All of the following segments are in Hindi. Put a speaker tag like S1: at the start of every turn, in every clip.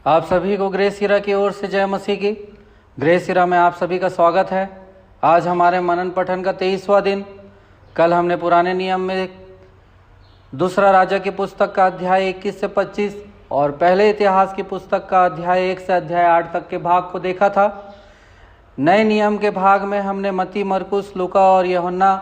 S1: आप सभी को ग्रेस हीरा की ओर से जय मसीह की। ग्रेस हीरा में आप सभी का स्वागत है। आज हमारे मनन पठन का 23वां दिन। कल हमने पुराने नियम में दूसरा राजा की पुस्तक का अध्याय 21 से 25 और पहले इतिहास की पुस्तक का अध्याय 1 से अध्याय 8 तक के भाग को देखा था। नए नियम के भाग में हमने मत्ती, मरकुस, लूका और यूहन्ना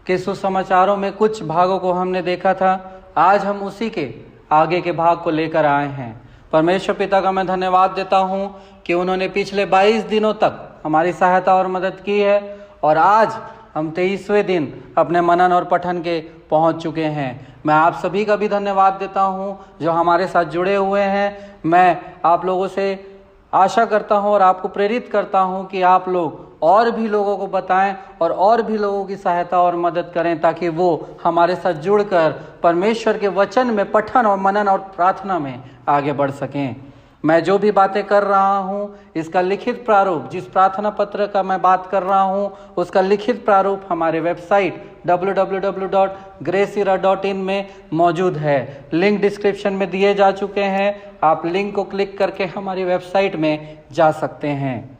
S1: के सुसमाचारों में कुछ भागों को हमने देखा था। आज हम उसी के आगे के भाग को लेकर आए हैं। परमेश्वर पिता का मैं धन्यवाद देता हूं कि उन्होंने पिछले 22 दिनों तक हमारी सहायता और मदद की है और आज हम 23वें दिन अपने मनन और पठन के पहुंच चुके हैं। मैं आप सभी का भी धन्यवाद देता हूं जो हमारे साथ जुड़े हुए हैं। मैं आप लोगों से आशा करता हूं और आपको प्रेरित करता हूं कि आप लोग और भी लोगों को बताएं और भी लोगों की सहायता और मदद करें ताकि वो हमारे साथ जुड़कर परमेश्वर के वचन में पठन और मनन और प्रार्थना में आगे बढ़ सकें। मैं जो भी बातें कर रहा हूं इसका लिखित प्रारूप, जिस प्रार्थना पत्र का मैं बात कर रहा हूं उसका लिखित प्रारूप हमारे वेबसाइट www.gracehira.in में मौजूद है। लिंक डिस्क्रिप्शन में दिए जा चुके हैं। आप लिंक को क्लिक करके हमारी वेबसाइट में जा सकते हैं।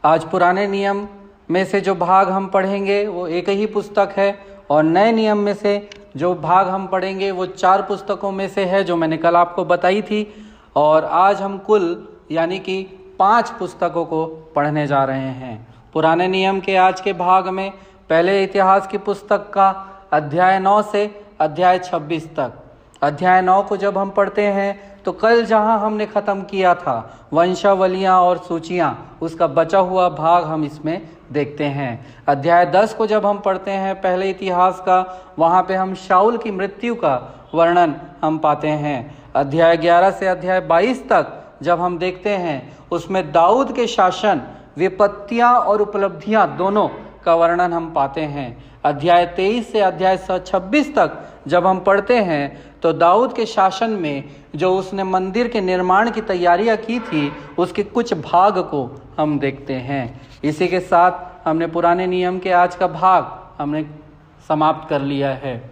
S1: आज पुराने नियम में से जो भाग हम पढ़ेंगे वो एक ही पुस्तक है और नए नियम में से जो भाग हम पढ़ेंगे वो 4 पुस्तकों में से है जो मैंने कल आपको बताई थी। और आज हम कुल यानी कि 5 पुस्तकों को पढ़ने जा रहे हैं। पुराने नियम के आज के भाग में पहले इतिहास की पुस्तक का अध्याय 9 से अध्याय 26 तक। अध्याय 9 को जब हम पढ़ते हैं तो कल जहां हमने ख़त्म किया था वंशावलियां और सूचियां, उसका बचा हुआ भाग हम इसमें देखते हैं। अध्याय 10 को जब हम पढ़ते हैं पहले इतिहास का, वहां पे हम शाऊल की मृत्यु का वर्णन हम पाते हैं। अध्याय 11 से अध्याय 22 तक जब हम देखते हैं उसमें दाऊद के शासन, विपत्तियां और उपलब्धियां दोनों का वर्णन हम पाते हैं। अध्याय 23 से अध्याय 26 तक जब हम पढ़ते हैं तो दाऊद के शासन में जो उसने मंदिर के निर्माण की तैयारियां की थी उसके कुछ भाग को हम देखते हैं। इसी के साथ हमने पुराने नियम के आज का भाग हमने समाप्त कर लिया है।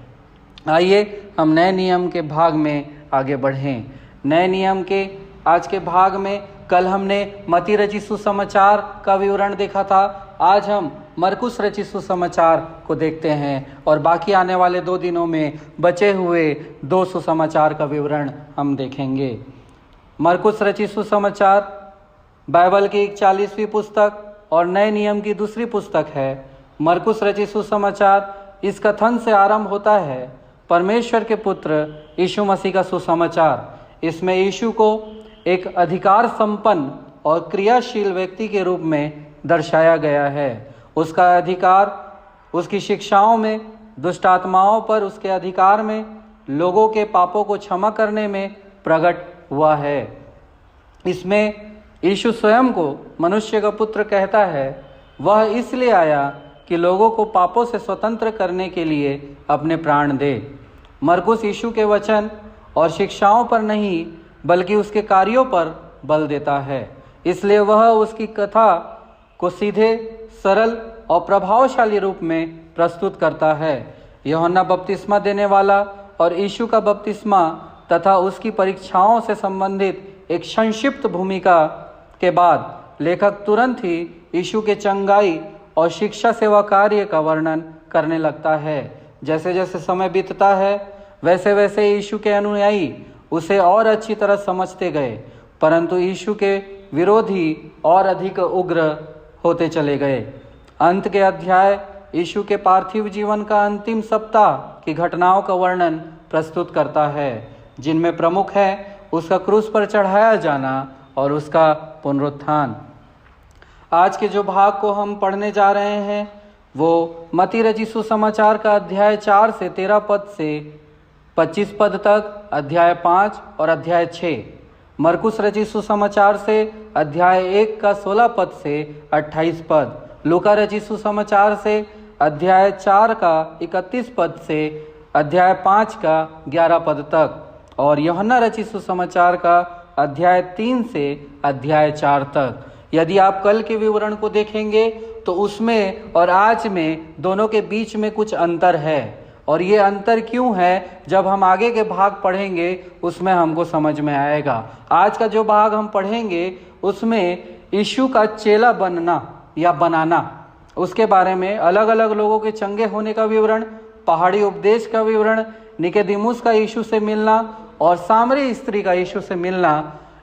S1: आइए हम नए नियम के भाग में आगे बढ़ें। नए नियम के आज के भाग में कल हमने मत्ती रचित सुसमाचार का विवरण देखा था। आज हम मरकुस रचित सुसमाचार को देखते हैं और बाकी आने वाले 2 दिनों में बचे हुए 2 सुसमाचार का विवरण हम देखेंगे। मरकुस रचित सुसमाचार बाइबल की 41वीं पुस्तक और नए नियम की दूसरी पुस्तक है। मरकुस रचित सुसमाचार इस कथन से आरंभ होता है, परमेश्वर के पुत्र यीशु मसीह का सुसमाचार। इसमें यीशु को एक अधिकार संपन्न और क्रियाशील व्यक्ति के रूप में दर्शाया गया है। उसका अधिकार उसकी शिक्षाओं में, दुष्ट आत्माओं पर उसके अधिकार में, लोगों के पापों को क्षमा करने में प्रकट हुआ है। इसमें यीशु स्वयं को मनुष्य का पुत्र कहता है। वह इसलिए आया कि लोगों को पापों से स्वतंत्र करने के लिए अपने प्राण दे। मरकुस यीशु के वचन और शिक्षाओं पर नहीं बल्कि उसके कार्यों पर बल देता है। इसलिए वह उसकी कथा को सीधे, सरल और प्रभावशाली रूप में प्रस्तुत करता है। यूहन्ना बपतिस्मा देने वाला और यीशु का बपतिस्मा तथा उसकी परीक्षाओं से संबंधित एक संक्षिप्त भूमिका के बाद लेखक तुरंत ही यीशु के चंगाई और शिक्षा सेवा कार्य का वर्णन करने लगता है। जैसे जैसे समय बीतता है वैसे वैसे यीशु के अनुयायी उसे और अच्छी तरह समझते गए, परंतु यीशु के विरोधी और अधिक उग्र होते चले गए। अंत के अध्याय यीशु के पार्थिव जीवन का अंतिम सप्ताह की घटनाओं का वर्णन प्रस्तुत करता है, जिनमें प्रमुख है उसका क्रूस पर चढ़ाया जाना और उसका पुनरुत्थान। आज के जो भाग को हम पढ़ने जा रहे हैं वो मत्ती रचित सुसमाचार का अध्याय 4 से 13 पद से 25 पद तक, अध्याय 5 और अध्याय 6। मरकुस रचित सुसमाचार से अध्याय 1 का 16 पद से 28 पद, लूका रचित सुसमाचार से अध्याय 4 का 31 पद से अध्याय 5 का 11 पद तक, और यूहन्ना रचित सुसमाचार का अध्याय 3 से अध्याय 4 तक। यदि आप कल के विवरण को देखेंगे तो उसमें और आज में दोनों के बीच में कुछ अंतर है और ये अंतर क्यों है, जब हम आगे के भाग पढ़ेंगे उसमें हमको समझ में आएगा। आज का जो भाग हम पढ़ेंगे उसमें यीशु का चेला बनना या बनाना, उसके बारे में अलग अलग लोगों के चंगे होने का विवरण, पहाड़ी उपदेश का विवरण, निकोदेमुस का यीशु से मिलना और सामरी स्त्री का यीशु से मिलना,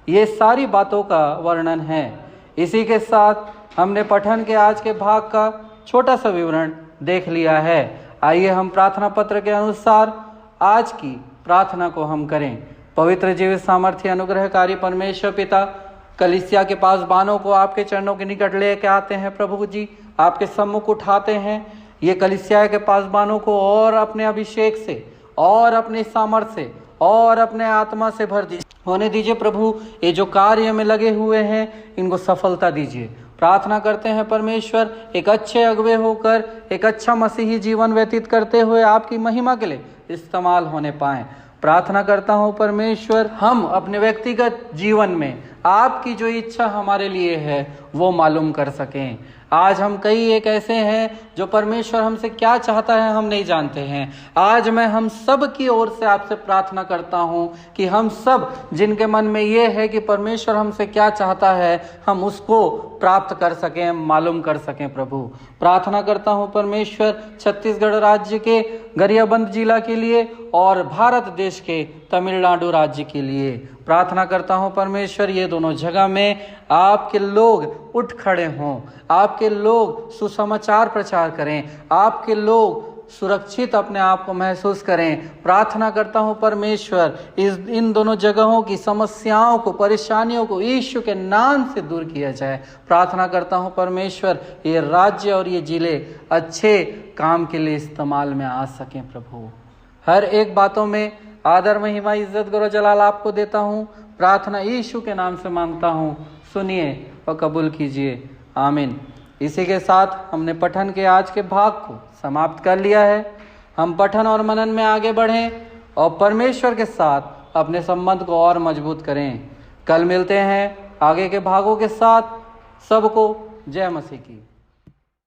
S1: ये सारी बातों का वर्णन है। इसी के साथ हमने पठन के आज के भाग का छोटा सा विवरण देख लिया है। आइए हम प्रार्थना पत्र के अनुसार आज की प्रार्थना को हम करें। पवित्र जीवित सामर्थ्य अनुग्रहकारी परमेश्वर पिता, कलीसिया के पास बानों को आपके चरणों के निकट लेके आते हैं प्रभु जी, आपके सम्मुख उठाते हैं। ये कलीसिया के पास बानों को और अपने अभिषेक से और अपने सामर्थ्य से और अपने आत्मा से भर दीजिए, होने दीजिए प्रभु। ये जो कार्य में लगे हुए हैं इनको सफलता दीजिए। प्रार्थना करते हैं परमेश्वर, एक अच्छे अगुवे होकर एक अच्छा मसीही जीवन व्यतीत करते हुए आपकी महिमा के लिए इस्तेमाल होने पाएं। प्रार्थना करता हूँ परमेश्वर, हम अपने व्यक्तिगत जीवन में आपकी जो इच्छा हमारे लिए है वो मालूम कर सकें। आज हम कई एक ऐसे हैं जो परमेश्वर हमसे क्या चाहता है हम नहीं जानते हैं। आज मैं हम सब की ओर से आपसे प्रार्थना करता हूं कि हम सब जिनके मन में ये है कि परमेश्वर हमसे क्या चाहता है, हम उसको प्राप्त कर सकें, मालूम कर सकें। प्रभु प्रार्थना करता हूं परमेश्वर, छत्तीसगढ़ राज्य के गरियाबंद जिला के लिए और भारत देश के तमिलनाडु राज्य के लिए प्रार्थना करता हूं परमेश्वर, ये दोनों जगह में आपके लोग उठ खड़े हों, आपके लोग सुसमाचार प्रचार करें, आपके लोग सुरक्षित अपने आप को महसूस करें। प्रार्थना करता हूं परमेश्वर, इन दोनों जगहों की समस्याओं को, परेशानियों को यीशु के नाम से दूर किया जाए। प्रार्थना करता हूं परमेश्वर, ये राज्य और ये जिले अच्छे काम के लिए इस्तेमाल में आ सकें। प्रभु हर एक बातों में आदर, महिमा, इज्जत, गौरव, जलाल आपको देता हूँ। प्रार्थना यीशु के नाम से मांगता हूँ, सुनिए और कबूल कीजिए, आमीन। इसी के साथ हमने पठन के आज के भाग को समाप्त कर लिया है। हम पठन और मनन में आगे बढ़ें और परमेश्वर के साथ अपने संबंध को और मजबूत करें। कल मिलते हैं आगे के भागों के साथ। सबको जय मसीह की।